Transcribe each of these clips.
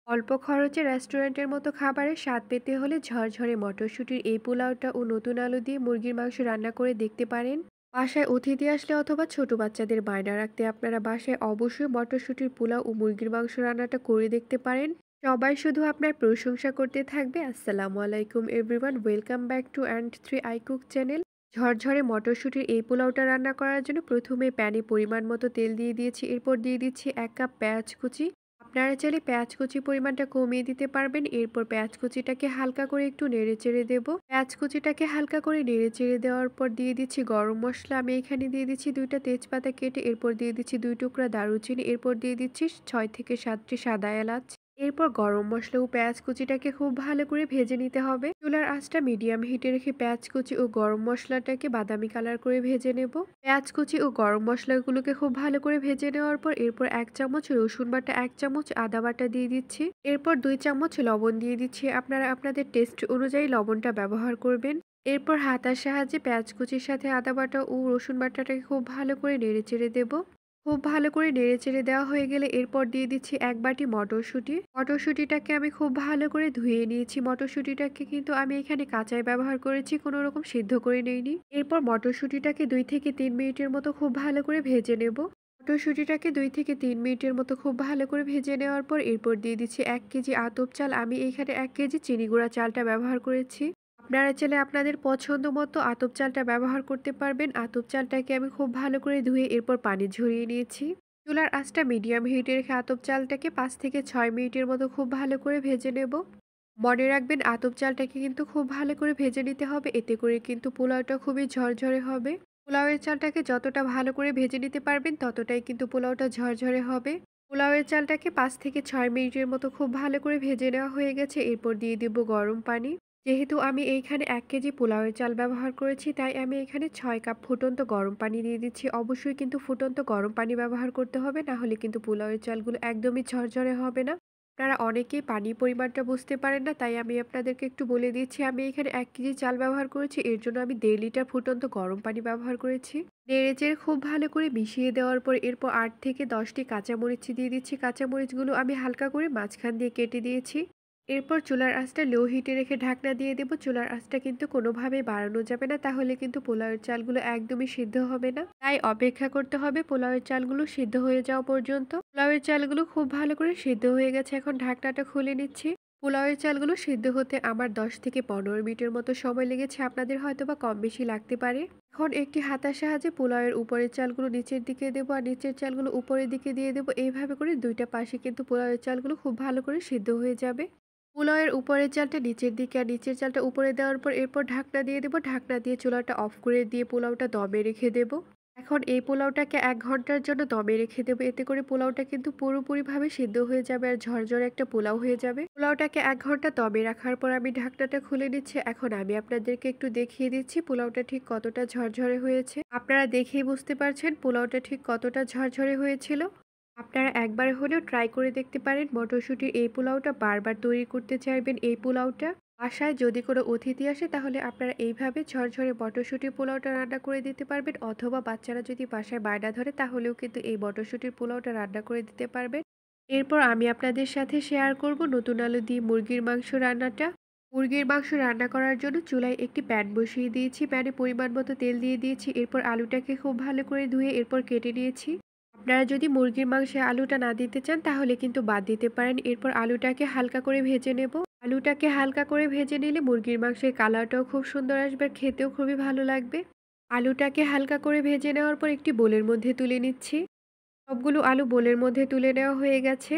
অল্প খরচে রেস্টুরেন্টের মতো খাবারের স্বাদ পেতে হলে ঝরঝরে মটরশুঁটির এই পোলাওটা ও নতুন আলু দিয়ে মুরগির মাংস রান্না করে দেখতে পারেন। বাসায় অতিথি আসলে অথবা ছোট বাচ্চাদের বায়না রাখতে আপনারা বাসায় অবশ্যই মটরশুঁটির পোলাও ও মুরগির মাংস রান্নাটা করে দেখতে পারেন। সবাই শুধু আপনার প্রশংসা করতে থাকবে। আসসালামু আলাইকুম everyone, welcome back to and three I cook channel. ঝরঝরে মটরশুঁটির এই পোলাওটা রান্না করার জন্য প্রথমে প্যানে পরিমাণ মতো তেল দিয়ে দিয়েছি, এরপর দিয়ে দিচ্ছি ১ কাপ পেঁয়াজ কুচি। আপনারা চাইলে পেঁয়াজ কুচি পরিমাণটা কমিয়ে দিতে পারবেন। এরপর পেঁয়াজ কুচিটাকে হালকা করে একটু নেড়েচেড়ে দেব। পেঁয়াজ কুচিটাকে হালকা করে নেড়েচেড়ে দেওয়ার পর দিয়ে দিচ্ছি গরম মসলা। আমি এখানে দিয়ে দিচ্ছি ২টা তেজপাতা কেটে, এরপর দিয়ে দিচ্ছি ২ টুকরা দারুচিনি, এরপর দিয়ে দিচ্ছি ৬ থেকে ৭টি সাদা এলাচ। এরপর গরম মসলা ও পেঁয়াজ কুচিটাকে খুব ভালো করে ভেজে নিতে হবে। চুলার আঁচটা মিডিয়াম হিটে রেখে পেঁয়াজ কুচি ও গরম মসলাটাকে বাদামি কালার করে ভেজে নেব। পেঁয়াজ কুচি ও গরম মসলাগুলোকে খুব ভালো করে ভেজে নেওয়ার পর এরপর ১ চামচ রসুন বাটা, ১ চামচ আদা বাটা দিয়ে দিচ্ছি। এরপর ২ চামচ লবণ দিয়ে দিচ্ছি। আপনারা আপনাদের টেস্ট অনুযায়ী লবণটা ব্যবহার করবেন। এরপর হাতার সাহায্যে পেঁয়াজ কুচির সাথে আদা বাটা ও রসুন বাটাটাকে খুব ভালো করে নেড়েচেড়ে দেব। খুব ভালো করে নেড়েচেড়ে দেওয়া হয়ে গেলে এরপর দিয়ে দিচ্ছি ১ বাটি মটরশুঁটি। মটরশুঁটিটাকে আমি খুব ভালো করে ধুয়ে নিয়েছি। মটরশুঁটিটাকে কিন্তু আমি এখানে কাঁচাই ব্যবহার করেছি, কোনো রকম সিদ্ধ করে নেইনি। এরপর মটরশুঁটিটাকে ২ থেকে ৩ মিনিটের মতো খুব ভালো করে ভেজে নেব। মটরশুঁটিটাকে ২ থেকে ৩ মিনিটের মতো খুব ভালো করে ভেজে নেওয়ার পর এরপর দিয়ে দিচ্ছি ১ কেজি আতপ চাল। আমি এখানে ১ কেজি চিনি গুঁড়া চালটা ব্যবহার করেছি। আপনারা চাইলে আপনাদের পছন্দ মতো আতপ চালটা ব্যবহার করতে পারবেন। আতপ চালটাকে আমি খুব ভালো করে ধুয়ে এরপর পানি ঝরিয়ে নিয়েছি। চুলার আঁচটা মিডিয়াম হিটে রেখে আতপ চালটাকে ৫ থেকে ৬ মিনিটের মতো খুব ভালো করে ভেজে নেব। মনে রাখবেন আতপ চালটাকে কিন্তু খুব ভালো করে ভেজে নিতে হবে, এতে করে কিন্তু পোলাওটা খুবই ঝরঝরে হবে। পোলাওয়ের চালটাকে যতটা ভালো করে ভেজে নিতে পারবেন ততটাই কিন্তু পোলাওটা ঝরঝরে হবে। পোলাওয়ের চালটাকে ৫ থেকে ৬ মিনিটের মতো খুব ভালো করে ভেজে নেওয়া হয়ে গেছে। এরপর দিয়ে দেব গরম পানি। যেহেতু আমি এইখানে ১ কেজি পোলাওয়ের চাল ব্যবহার করেছি, তাই আমি এখানে ৬ কাপ ফুটন্ত গরম পানি দিয়ে দিচ্ছি। অবশ্যই কিন্তু ফুটন্ত গরম পানি ব্যবহার করতে হবে, না হলে কিন্তু পোলাওয়ের চালগুলো একদমই ঝরঝরে হবে না। আপনারা অনেকেই পানির পরিমাণটা বুঝতে পারেন না, তাই আমি আপনাদেরকে একটু বলে দিচ্ছি। আমি এখানে ১ কেজি চাল ব্যবহার করেছি, এর জন্য আমি ১.৫ লিটার ফুটন্ত গরম পানি ব্যবহার করেছি। নেড়েচেড়ে খুব ভালো করে মিশিয়ে দেওয়ার পর এরপর ৮ থেকে ১০টি কাঁচামরিচ দিয়ে দিচ্ছি। কাঁচামরিচগুলো আমি হালকা করে মাঝখান দিয়ে কেটে দিয়েছি। এরপর চুলার আঁচটা লো হিটে রেখে ঢাকনা দিয়ে দেব। চুলার আঁচটা কিন্তু কোনোভাবেই বাড়ানো যাবে না, তাহলে কিন্তু পোলাওয়ের চালগুলো একদমই সিদ্ধ হবে না। তাই অপেক্ষা করতে হবে পোলাওয়ের চালগুলো সিদ্ধ হয়ে যাওয়া পর্যন্ত। পোলাওয়ের চালগুলো খুব ভালো করে সিদ্ধ হয়ে গেছে, এখন ঢাকনাটা খুলে নিচ্ছি। পোলাওয়ের চালগুলো সিদ্ধ হতে আমার ১০ থেকে ১৫ মিনিটের মতো সময় লেগেছে, আপনাদের হয়তোবা কম বেশি লাগতে পারে। এখন একটি হাতার সাহায্যে পোলাওয়ের উপরের চালগুলো নিচের দিকে দেবো আর নিচের চালগুলো উপরের দিকে দিয়ে দেবো। এইভাবে করে ২টা পাশে কিন্তু পোলাওয়ের চালগুলো খুব ভালো করে সিদ্ধ হয়ে যাবে। পোলাওয়ের উপরের চালটা নিচের দিকে আর নিচের চালটা উপরে দেওয়ার পর এরপর ঢাকনা দিয়ে দেবো। ঢাকনা দিয়ে চুলাটা অফ করে দিয়ে পোলাওটা দমে রেখে দেব। এখন এই পোলাওটাকে ১ ঘন্টার জন্য দমে রেখে দেবো। এতে করে পোলাওটা কিন্তু পুরোপুরিভাবে সিদ্ধ হয়ে যাবে আর ঝরঝরে একটা পোলাও হয়ে যাবে। পোলাওটাকে ১ ঘন্টা দমে রাখার পর আমি ঢাকনাটা খুলে নিচ্ছি। এখন আমি আপনাদেরকে একটু দেখিয়ে দিচ্ছি পোলাওটা ঠিক কতটা ঝরঝরে হয়েছে। আপনারা দেখেই বুঝতে পারছেন পোলাওটা ঠিক কতটা ঝরঝরে হয়েছিল। আপনারা একবার হলেও ট্রাই করে দেখতে পারেন মটরশুঁটির এই পোলাওটা। বারবার তৈরি করতে চাইবেন এই পোলাওটা। বাসায় যদি কোনো অতিথি আসে তাহলে আপনারা এইভাবে ঝরঝরে মটরশুঁটির পোলাওটা রান্না করে দিতে পারবেন, অথবা বাচ্চারা যদি বাসায় বায়না ধরে তাহলেও কিন্তু এই মটরশুঁটির পোলাওটা রান্না করে দিতে পারবেন। এরপর আমি আপনাদের সাথে শেয়ার করব নতুন আলু দিয়ে মুরগির মাংস রান্নাটা। মুরগির মাংস রান্না করার জন্য চুলায় একটি প্যান বসিয়ে দিয়েছি। প্যানে পরিমাণ মতো তেল দিয়ে দিয়েছি। এরপর আলুটাকে খুব ভালো করে ধুয়ে এরপর কেটে নিয়েছি। আপনারা যদি মুরগির মাংসে আলুটা না দিতে চান তাহলে কিন্তু বাদ দিতে পারেন। এরপর আলুটাকে হালকা করে ভেজে নেব। আলুটাকে হালকা করে ভেজে নিলে মুরগির মাংসের কালারটাও খুব সুন্দর আসবে আর খেতেও খুবই ভালো লাগবে। আলুটাকে হালকা করে ভেজে নেওয়ার পর একটি বোলের মধ্যে তুলে নিচ্ছি। সবগুলো আলু বোলের মধ্যে তুলে নেওয়া হয়ে গেছে।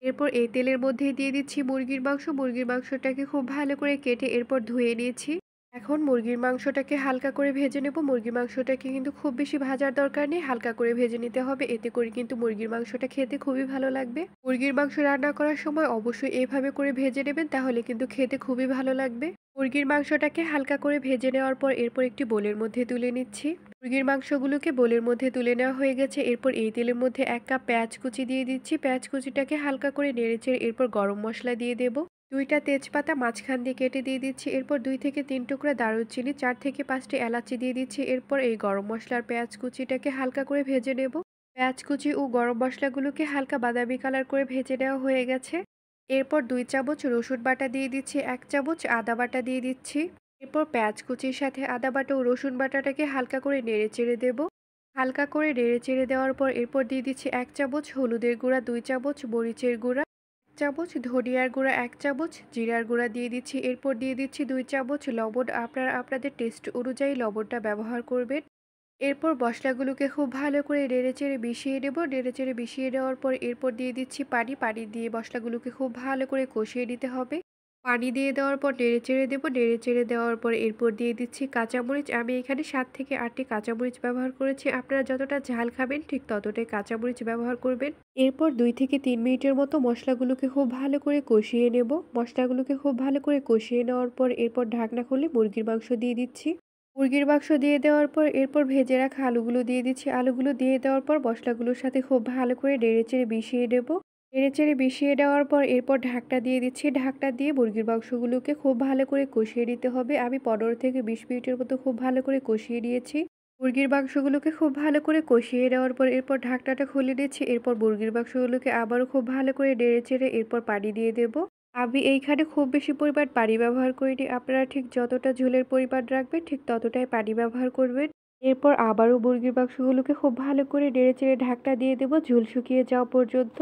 এরপর এই তেলের মধ্যেই দিয়ে দিচ্ছি মুরগির মাংস। মুরগির মাংসটাকে খুব ভালো করে কেটে এরপর ধুয়ে নিয়েছি। এখন মুরগির মাংসটাকে হালকা করে ভেজে নেব। মুরগির মাংসটাকে কিন্তু খুব বেশি ভাজার দরকার নেই, হালকা করে ভেজে নিতে হবে। এতে করে কিন্তু মুরগির মাংসটা খেতে খুবই ভালো লাগবে। মুরগির মাংস রান্না করার সময় অবশ্যই এভাবে করে ভেজে নেবেন, তাহলে কিন্তু খেতে খুবই ভালো লাগবে। মুরগির মাংসটাকে হালকা করে ভেজে নেওয়ার পর এরপর একটি বোলের মধ্যে তুলে নিচ্ছি। মুরগির মাংসগুলোকে বোলের মধ্যে তুলে নেওয়া হয়ে গেছে। এরপর এই তেলের মধ্যে ১ কাপ পেঁয়াজ কুচি দিয়ে দিচ্ছি। পেঁয়াজ কুচিটাকে হালকা করে নেড়েচেড়ে এরপর গরম মসলা দিয়ে দেব। ২টা তেজপাতা মাঝখান দিয়ে কেটে দিয়ে দিচ্ছি। এরপর ২ থেকে ৩ টুকরা দারুচিনি, ৪ থেকে ৫টি এলাচি দিয়ে দিচ্ছি। এরপর এই গরম মসলার পেঁয়াজ কুচিটাকে হালকা করে ভেজে নেব। পেঁয়াজ কুচি ও গরম মসলাগুলোকে হালকা বাদামি কালার করে ভেজে নেওয়া হয়ে গেছে। এরপর ২ চামচ রসুন বাটা দিয়ে দিচ্ছি, ১ চামচ আদা বাটা দিয়ে দিচ্ছি। এরপর পেঁয়াজ কুচির সাথে আদা বাটা ও রসুন বাটাটাকে হালকা করে নেড়েচেড়ে দেব। হালকা করে নেড়েচেড়ে দেওয়ার পর এরপর দিয়ে দিচ্ছি ১ চামচ হলুদের গুঁড়া, ২ চামচ মরিচের গুঁড়া, ১ চামচ ধনিয়ার গুঁড়া, ১ চামচ জিরার গুঁড়া দিয়ে দিচ্ছি। এরপর দিয়ে দিচ্ছি ২ চামচ লবণ। আপনারা আপনাদের টেস্ট অনুযায়ী লবণটা ব্যবহার করবেন। এরপর মসলাগুলোকে খুব ভালো করে নেড়েচেড়ে মিশিয়ে নেব। নেড়েচেড়ে মিশিয়ে নেওয়ার পর এরপর দিয়ে দিচ্ছি পানি। পানি দিয়ে মসলাগুলোকে খুব ভালো করে কষিয়ে নিতে হবে। পানি দিয়ে দেওয়ার পর নেড়েচেড়ে দেব। নেড়েচেড়ে দেওয়ার পর এরপর দিয়ে দিচ্ছি কাঁচামরিচ। আমি এখানে ৭ থেকে ৮টি কাঁচামরিচ ব্যবহার করেছি। আপনারা যতটা ঝাল খাবেন ঠিক ততটাই কাঁচামরিচ ব্যবহার করবেন। এরপর ২ থেকে ৩ মিনিটের মতো মসলাগুলোকে খুব ভালো করে কষিয়ে নেব। মসলাগুলোকে খুব ভালো করে কষিয়ে নেওয়ার পর এরপর ঢাকনা খুলে মুরগির মাংস দিয়ে দিচ্ছি। মুরগির মাংস দিয়ে দেওয়ার পর এরপর ভেজে রাখা আলুগুলো দিয়ে দিচ্ছি। আলুগুলো দিয়ে দেওয়ার পর মসলাগুলোর সাথে খুব ভালো করে নেড়েচেড়ে মিশিয়ে নেব। নেড়েচেড়ে মিশিয়ে দেওয়ার পর এরপর ঢাকনা দিয়ে দিচ্ছি। ঢাকনা দিয়ে মুরগির মাংসগুলোকে খুব ভালো করে কষিয়ে নিতে হবে। আমি ১৫ থেকে ২০ মিনিটের মতো খুব ভালো করে কষিয়ে নিয়েছি। মুরগির মাংসগুলোকে খুব ভালো করে কষিয়ে নেওয়ার পর এরপর ঢাকনাটা খুলে নিচ্ছি। এরপর মুরগির মাংসগুলোকে আবারও খুব ভালো করে নেড়েচেড়ে এরপর পানি দিয়ে দেব। আমি এইখানে খুব বেশি পরিমাণ পানি ব্যবহার করিনি। আপনারা ঠিক যতটা ঝোলের পরিমাণ রাখবেন ঠিক ততটাই পানি ব্যবহার করবেন। এরপর আবারও মুরগির মাংসগুলোকে খুব ভালো করে নেড়েচেড়ে ঢাকনা দিয়ে দেব ঝোল শুকিয়ে যাওয়া পর্যন্ত।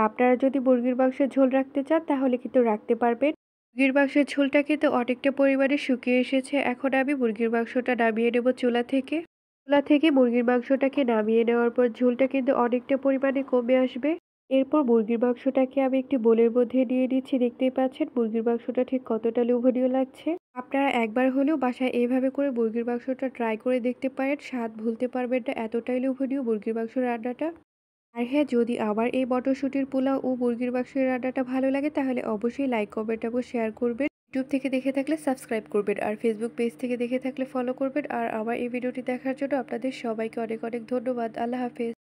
আপনারা যদি মুরগির মাংসের ঝোল রাখতে চান তাহলে কিন্তু রাখতে পারবেন। মুরগির মাংসের ঝোলটা কিন্তু অনেকটা পরিমাণে শুকিয়ে এসেছে। এখন আমি মুরগির মাংসটা নামিয়ে নেব চুলা থেকে। চুলা থেকে মুরগির মাংসটাকে নামিয়ে নেওয়ার পর ঝোলটা কিন্তু অনেকটা পরিমাণে কমে আসবে। এরপর মুরগির মাংসটাকে আমি একটি বোলের মধ্যে নিয়ে নিচ্ছি। দেখতেই পাচ্ছেন মুরগির মাংসটা ঠিক কতটা লোভনীয় লাগছে। আপনারা একবার হলেও বাসায় এভাবে করে মুরগির মাংসটা ট্রাই করে দেখতে পারেন। স্বাদ ভুলতে পারবেন না, এতটাই লোভনীয় মুরগির মাংস রান্নাটা। আর হ্যাঁ, যদি আমার এই মটরশুঁটির পোলাও ও মুরগির মাংসের রান্নাটা ভালো লাগে তাহলে অবশ্যই লাইক, কমেন্ট এবং শেয়ার করবেন। ইউটিউব থেকে দেখে থাকলে সাবস্ক্রাইব করবেন আর ফেসবুক পেজ থেকে দেখে থাকলে ফলো করবেন। আর আমার এই ভিডিওটি দেখার জন্য আপনাদের সবাইকে অনেক অনেক ধন্যবাদ। আল্লাহ হাফেজ।